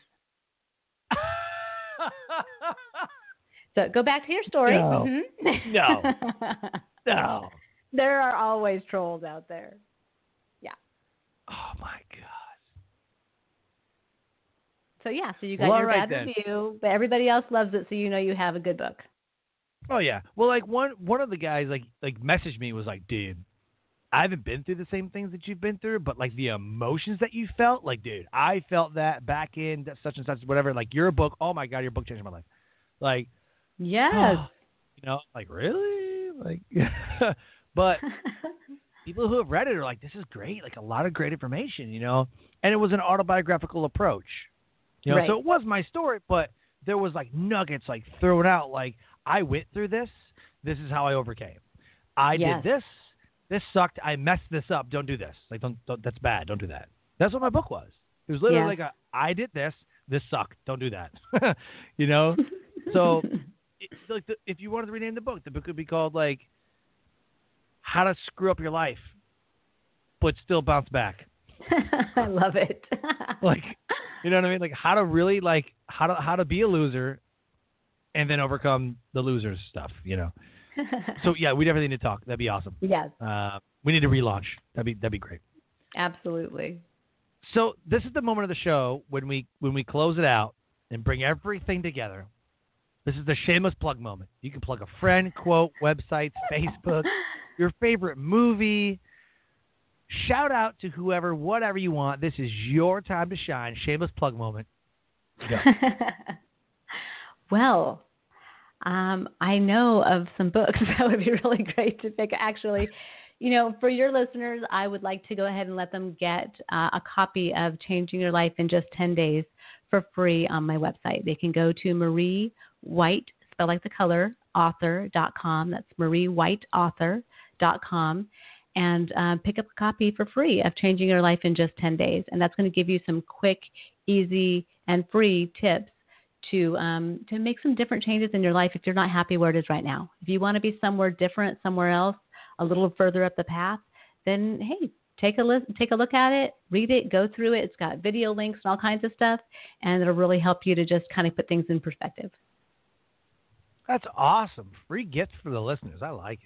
So go back to your story. No. Mm-hmm. No. There are always trolls out there. Yeah. Oh, my God. So you got your bad review, but everybody else loves it, so you have a good book. Oh, yeah. Well, like, one of the guys, like messaged me, was like, dude, I haven't been through the same things that you've been through, but, like, the emotions that you felt, like, dude, I felt that back in such and such, whatever. Like, your book, oh, my God, your book changed my life. Like, yes. Like, really? Like, but people who have read it are like, this is great. Like, a lot of great information, And it was an autobiographical approach. Right. So it was my story, but there was, like, nuggets, like, thrown out. Like, I went through this. This is how I overcame. I did this. This sucked. I messed this up. Don't do this. Like, don't that's bad. Don't do that. That's what my book was. It was literally like I did this. this sucked. Don't do that. You know? So like if you wanted to rename the book could be called like How to Screw Up Your Life, but still bounce back. I love it. Like, you know what I mean? Like how to really like how to be a loser and then overcome the losers stuff, you know? So yeah, we definitely need to talk. That'd be awesome. Yes. We need to relaunch. That'd be great. Absolutely. So this is the moment of the show when we close it out and bring everything together. This is the shameless plug moment. You can plug a friend, quote, websites, Facebook, your favorite movie. Shout out to whoever, whatever you want. This is your time to shine. Shameless plug moment. Go. Well, I know of some books that would be really great to pick. Actually, you know, for your listeners, I would like to go ahead and let them get a copy of Changing Your Life in Just 10 Days for free on my website. They can go to Marie White, spell like the color, author.com. That's mariewhiteauthor.com. And pick up a copy for free of Changing Your Life in Just 10 Days. And that's going to give you some quick, easy, and free tips to make some different changes in your life if you're not happy where it is right now. If you want to be somewhere different, somewhere else, a little further up the path, then, hey, take a look at it, read it, go through it. It's got video links and all kinds of stuff, and it'll really help you to just kind of put things in perspective. That's awesome. Free gifts for the listeners. I like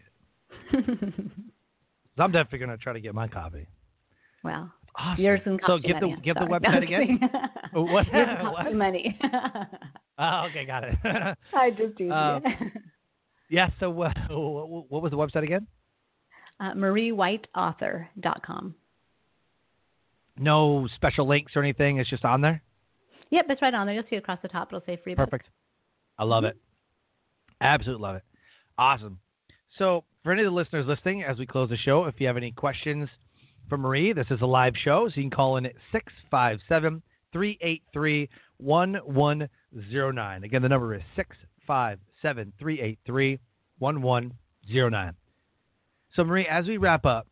it. I'm definitely going to try to get my copy. Well, awesome. Yours can cost so give the website again. What? What? Money. Oh, okay, got it. I just do. Yeah. So what was the website again? mariewhiteauthor.com. No special links or anything. It's just on there. Yep, it's right on there. You'll see it across the top. It'll say free book. Perfect. I love it. Absolutely love it. Awesome. So for any of the listeners listening, as we close the show, if you have any questions for Marie, this is a live show, so you can call in at 657-383-1109. Again, the number is 657-383-1109. So Marie, as we wrap up,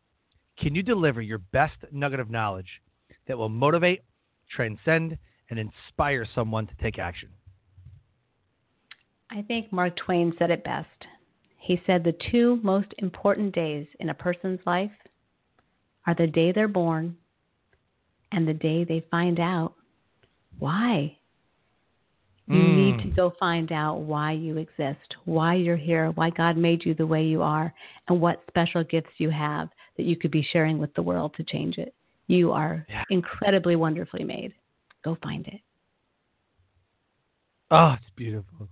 can you deliver your best nugget of knowledge that will motivate, transcend, and inspire someone to take action? I think Mark Twain said it best. He said the two most important days in a person's life are the day they're born and the day they find out why. You need to go find out why you exist, why you're here, why God made you the way you are, and what special gifts you have that you could be sharing with the world to change it. You are incredibly wonderfully made. Go find it. Oh, it's beautiful.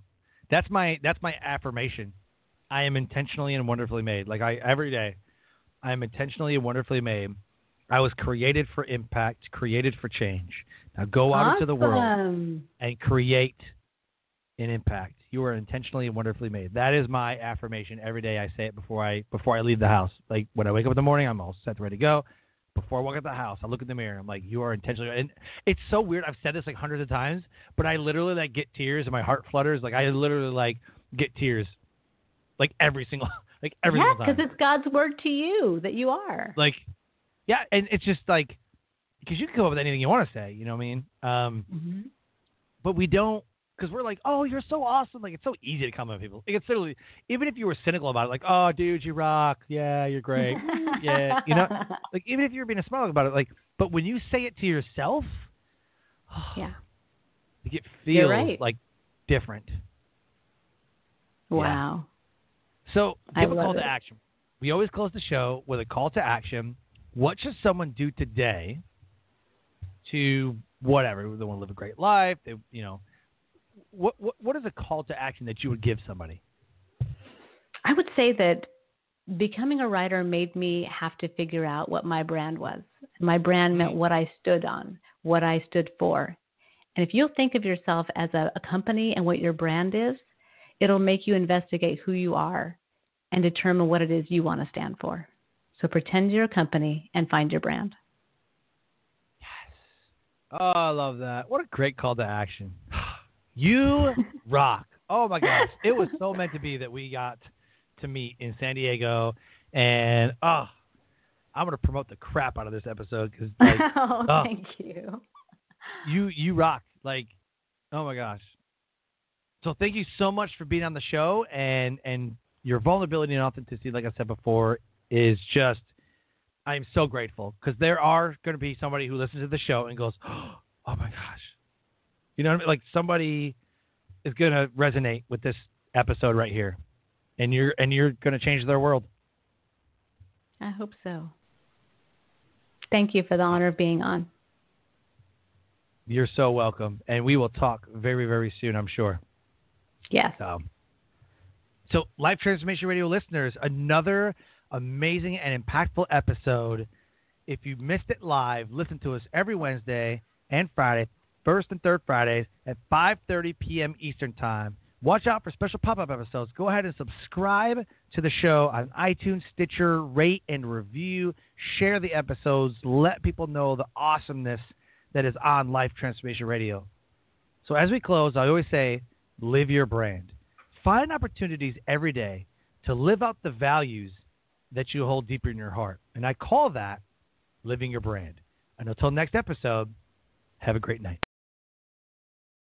That's my affirmation. I am intentionally and wonderfully made. Like every day, I am intentionally and wonderfully made. I was created for impact, created for change. Now go out into the world and create an impact. You are intentionally and wonderfully made. That is my affirmation every day. I say it before I leave the house. Like when I wake up in the morning, I'm all set, ready to go. Before I walk out the house, I look in the mirror. I'm like, you are intentionally. And it's so weird. I've said this like hundreds of times, but I literally like get tears and my heart flutters. Like I literally like get tears, like every single time. Yeah, because it's God's word to you that you are. Like, yeah, and it's just like because you can come up with anything you want to say. You know what I mean? But we don't. Because we're like, oh, you're so awesome. Like, it's so easy to come at people. Like, it's literally, even if you were cynical about it, like, oh, dude, you rock. Yeah, you're great. Yeah, you know? Like, even if you're being a smart about it, like, but when you say it to yourself, like, it feels like different. Wow. Yeah. So, give a call to action. We always close the show with a call to action. What should someone do today to whatever? They want to live a great life. They, you know. What is a call to action that you would give somebody? I would say that becoming a writer made me have to figure out what my brand was. My brand meant what I stood on, what I stood for. And if you'll think of yourself as a company and what your brand is, it'll make you investigate who you are and determine what it is you want to stand for. So pretend you're a company and find your brand. Yes. Oh, I love that. What a great call to action. You rock. Oh, my gosh. It was so meant to be that we got to meet in San Diego. And, I'm going to promote the crap out of this episode. Cause, like, thank you. You rock. Like, Oh, my gosh. So thank you so much for being on the show, and your vulnerability and authenticity, like I said before, is just, I'm so grateful, because there are going to be somebody who listens to the show and goes, oh, my gosh. You know what I mean? Like, somebody is going to resonate with this episode right here, and you're going to change their world. I hope so. Thank you for the honor of being on. You're so welcome, and we will talk very, very soon, I'm sure. Yes. So, Life Transformation Radio listeners, another amazing and impactful episode. If you missed it live, listen to us every Wednesday and Friday, first and third Fridays at 5:30 p.m. Eastern Time. Watch out for special pop-up episodes. Go ahead and subscribe to the show on iTunes, Stitcher, rate and review. Share the episodes. Let people know the awesomeness that is on Life Transformation Radio. So as we close, I always say, live your brand. Find opportunities every day to live out the values that you hold deeper in your heart. And I call that living your brand. And until next episode, have a great night.